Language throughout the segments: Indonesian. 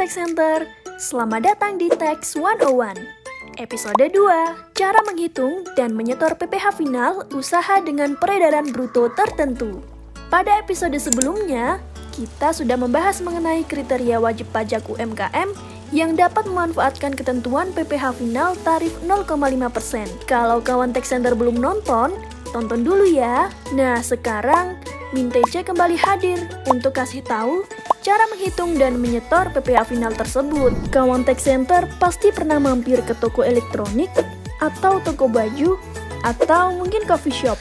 Tax Center. Selamat datang di Tax 101. Episode 2, cara menghitung dan menyetor PPh final usaha dengan peredaran bruto tertentu. Pada episode sebelumnya, kita sudah membahas mengenai kriteria wajib pajak UMKM yang dapat memanfaatkan ketentuan PPh final tarif 0,5%. Kalau kawan Tax Center belum nonton, tonton dulu ya. Nah, sekarang Mintece kembali hadir untuk kasih tahu cara menghitung dan menyetor PPh final tersebut. Kawan Tax Center pasti pernah mampir ke toko elektronik, atau toko baju, atau mungkin coffee shop.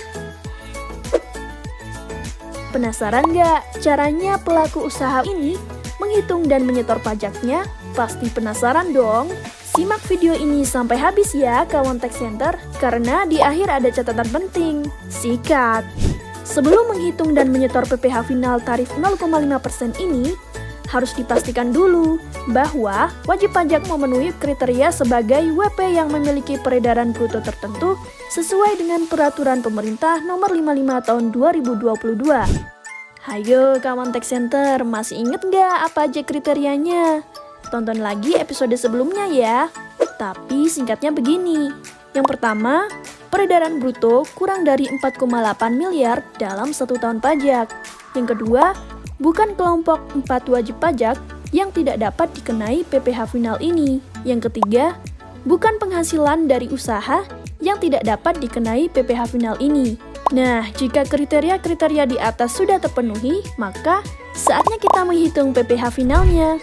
Penasaran nggak caranya pelaku usaha ini menghitung dan menyetor pajaknya? Pasti penasaran dong? Simak video ini sampai habis ya kawan Tax Center, karena di akhir ada catatan penting. Sikat! Sebelum menghitung dan menyetor PPh final tarif 0,5% ini, harus dipastikan dulu bahwa wajib pajak memenuhi kriteria sebagai WP yang memiliki peredaran bruto tertentu sesuai dengan Peraturan Pemerintah Nomor 55 Tahun 2022. Hayo kawan Tax Center, masih inget nggak apa aja kriterianya? Tonton lagi episode sebelumnya ya. Tapi singkatnya begini. Yang pertama, peredaran bruto kurang dari 4,8 miliar dalam 1 tahun pajak. Yang kedua, bukan kelompok 4 wajib pajak yang tidak dapat dikenai PPh final ini. Yang ketiga, bukan penghasilan dari usaha yang tidak dapat dikenai PPh final ini. Nah, jika kriteria-kriteria di atas sudah terpenuhi, maka saatnya kita menghitung PPh finalnya.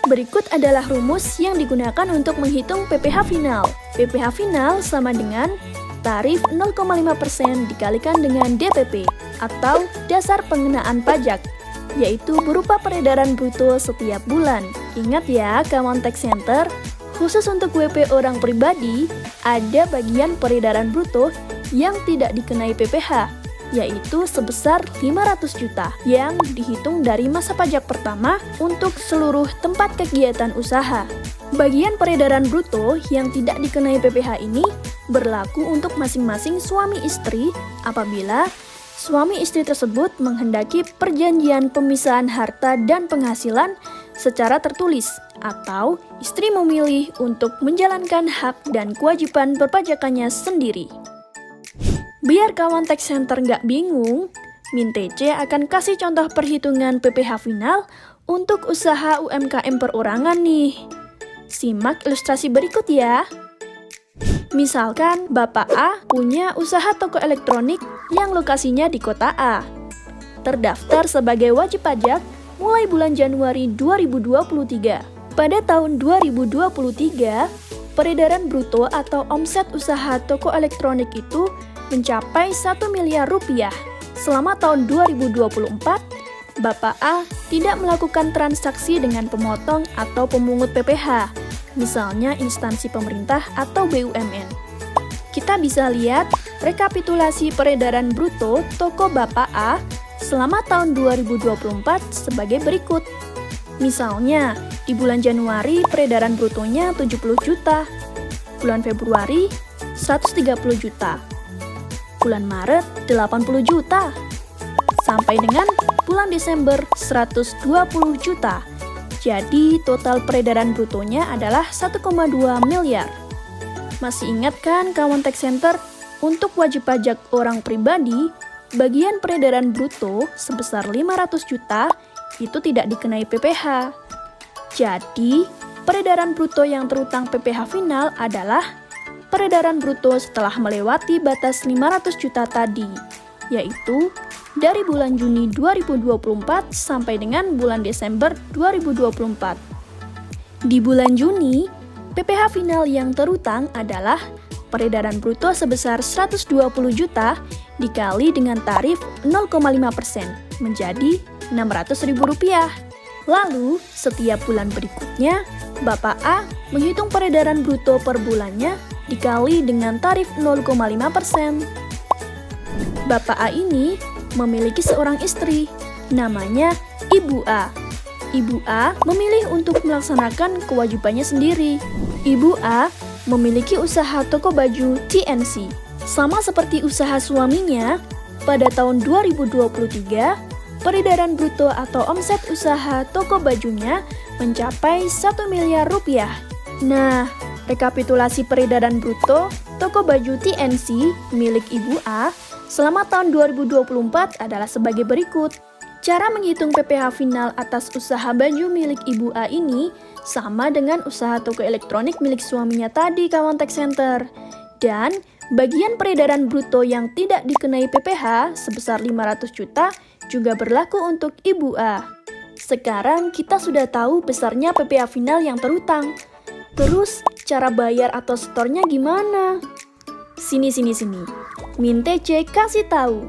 Berikut adalah rumus yang digunakan untuk menghitung PPh final. PPh final sama dengan tarif 0,5% dikalikan dengan DPP atau dasar pengenaan pajak, yaitu berupa peredaran bruto setiap bulan. Ingat ya kawan Tax Center, khusus untuk WP orang pribadi, ada bagian peredaran bruto yang tidak dikenai PPh, yaitu sebesar 500 juta yang dihitung dari masa pajak pertama untuk seluruh tempat kegiatan usaha. Bagian peredaran bruto yang tidak dikenai PPh ini berlaku untuk masing-masing suami istri apabila suami istri tersebut menghendaki perjanjian pemisahan harta dan penghasilan secara tertulis, atau istri memilih untuk menjalankan hak dan kewajiban perpajakannya sendiri. Biar kawan Tax Center nggak bingung, Mintece akan kasih contoh perhitungan PPh final untuk usaha UMKM perorangan nih. Simak ilustrasi berikut ya. Misalkan Bapak A punya usaha toko elektronik yang lokasinya di kota A. Terdaftar sebagai wajib pajak mulai bulan Januari 2023. Pada tahun 2023, peredaran bruto atau omset usaha toko elektronik itu mencapai 1 miliar rupiah. Selama tahun 2024, Bapak A tidak melakukan transaksi dengan pemotong atau pemungut PPh, misalnya instansi pemerintah atau BUMN. Kita bisa lihat rekapitulasi peredaran bruto toko Bapak A selama tahun 2024 sebagai berikut. Misalnya, di bulan Januari peredaran brutonya 70 juta, bulan Februari 130 juta, bulan Maret 80 juta, sampai dengan bulan Desember 120 juta. Jadi total peredaran brutonya adalah 1,2 miliar. Masih ingat kan kawan Tax Center? Untuk wajib pajak orang pribadi, bagian peredaran bruto sebesar 500 juta itu tidak dikenai PPh. Jadi, peredaran bruto yang terutang PPh final adalah peredaran bruto setelah melewati batas 500 juta tadi, yaitu dari bulan Juni 2024 sampai dengan bulan Desember 2024. Di bulan Juni, PPh final yang terutang adalah peredaran bruto sebesar 120 juta dikali dengan tarif 0,5% menjadi Rp600.000. Lalu, setiap bulan berikutnya, Bapak A menghitung peredaran bruto per bulannya dikali dengan tarif 0,5%. Bapak A ini memiliki seorang istri, namanya Ibu A. Ibu A memilih untuk melaksanakan kewajibannya sendiri. Ibu A memiliki usaha toko baju TNC. Sama seperti usaha suaminya, pada tahun 2023, peredaran bruto atau omset usaha toko bajunya mencapai 1 miliar rupiah. Nah, rekapitulasi peredaran bruto toko baju TNC milik Ibu A selama tahun 2024 adalah sebagai berikut. Cara menghitung PPh final atas usaha baju milik Ibu A ini sama dengan usaha toko elektronik milik suaminya tadi, kawan Tech Center. Dan bagian peredaran bruto yang tidak dikenai PPh sebesar 500 juta juga berlaku untuk Ibu A. Sekarang kita sudah tahu besarnya PPh final yang terutang. Terus cara bayar atau setornya gimana? Sini. Min TC kasih tahu.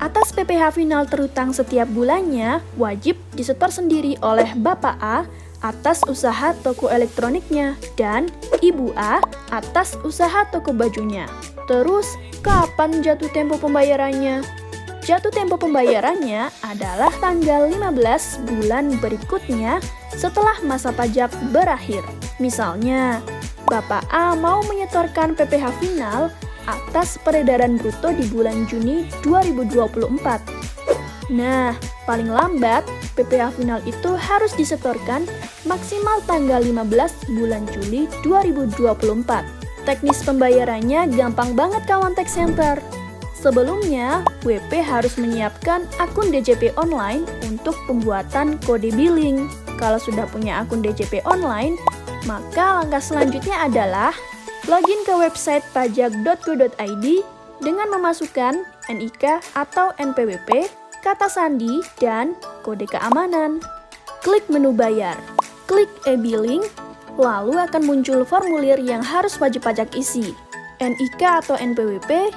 Atas PPh final terutang setiap bulannya wajib disetor sendiri oleh Bapak A atas usaha toko elektroniknya dan Ibu A atas usaha toko bajunya. Terus, kapan jatuh tempo pembayarannya? Jatuh tempo pembayarannya adalah tanggal 15 bulan berikutnya setelah masa pajak berakhir. Misalnya, Bapak A mau menyetorkan PPh final atas peredaran bruto di bulan Juni 2024. Nah, paling lambat PPh final itu harus disetorkan maksimal tanggal 15 bulan Juli 2024. Teknis pembayarannya gampang banget, kawan Tech Center. Sebelumnya, WP harus menyiapkan akun DJP online untuk pembuatan kode billing. Kalau sudah punya akun DJP online, maka langkah selanjutnya adalah login ke website pajak.go.id dengan memasukkan NIK atau NPWP, kata sandi, dan kode keamanan. Klik menu bayar, klik e-billing, lalu akan muncul formulir yang harus wajib pajak isi. NIK atau NPWP,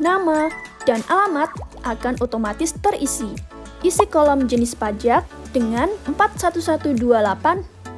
nama, dan alamat akan otomatis terisi. Isi kolom jenis pajak dengan 41128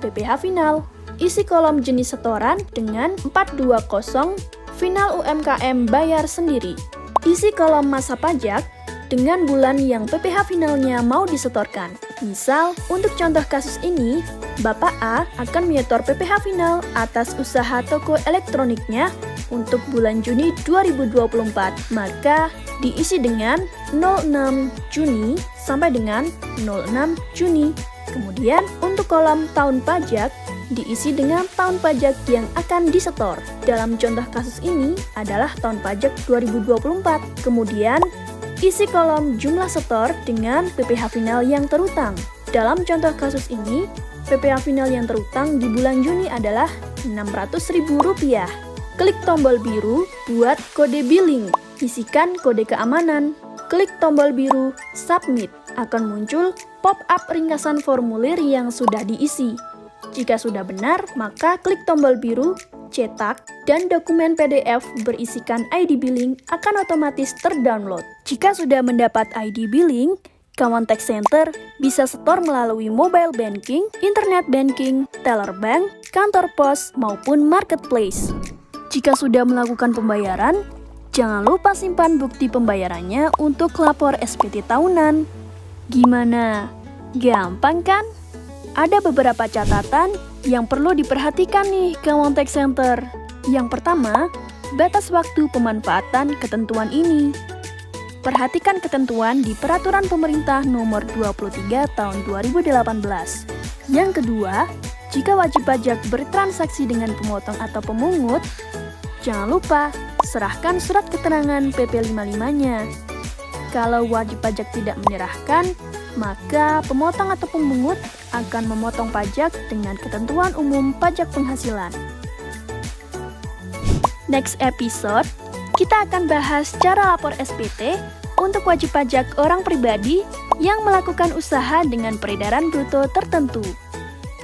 PPh final. Isi kolom jenis setoran dengan 420 final UMKM bayar sendiri. Isi kolom masa pajak dengan bulan yang PPh finalnya mau disetorkan. Misal, untuk contoh kasus ini, Bapak A akan menyetor PPh final atas usaha toko elektroniknya untuk bulan Juni 2024. Maka diisi dengan 06 Juni sampai dengan 06 Juni. Kemudian untuk kolom tahun pajak diisi dengan tahun pajak yang akan disetor. Dalam contoh kasus ini adalah tahun pajak 2024. Kemudian isi kolom jumlah setor dengan PPh final yang terutang. Dalam contoh kasus ini, PPh final yang terutang di bulan Juni adalah Rp600.000. Klik tombol biru buat kode billing. Isikan kode keamanan. Klik tombol biru submit. Akan muncul pop-up ringkasan formulir yang sudah diisi. Jika sudah benar, maka klik tombol biru, cetak, dan dokumen PDF berisikan ID billing akan otomatis terdownload. Jika sudah mendapat ID billing, kawan Tech Center bisa setor melalui mobile banking, internet banking, teller bank, kantor pos, maupun marketplace. Jika sudah melakukan pembayaran, jangan lupa simpan bukti pembayarannya untuk lapor SPT tahunan. Gimana? Gampang kan? Ada beberapa catatan yang perlu diperhatikan nih, kawan Tech Center. Yang pertama, batas waktu pemanfaatan ketentuan ini. Perhatikan ketentuan di Peraturan Pemerintah Nomor 23 Tahun 2018. Yang kedua, jika wajib pajak bertransaksi dengan pemotong atau pemungut, jangan lupa serahkan surat keterangan PP 55-nya. Kalau wajib pajak tidak menyerahkan, maka pemotong atau pemungut akan memotong pajak dengan ketentuan umum pajak penghasilan. Next episode, kita akan bahas cara lapor SPT untuk wajib pajak orang pribadi yang melakukan usaha dengan peredaran bruto tertentu.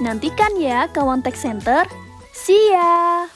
Nantikan ya, kawan Tech Center. See ya!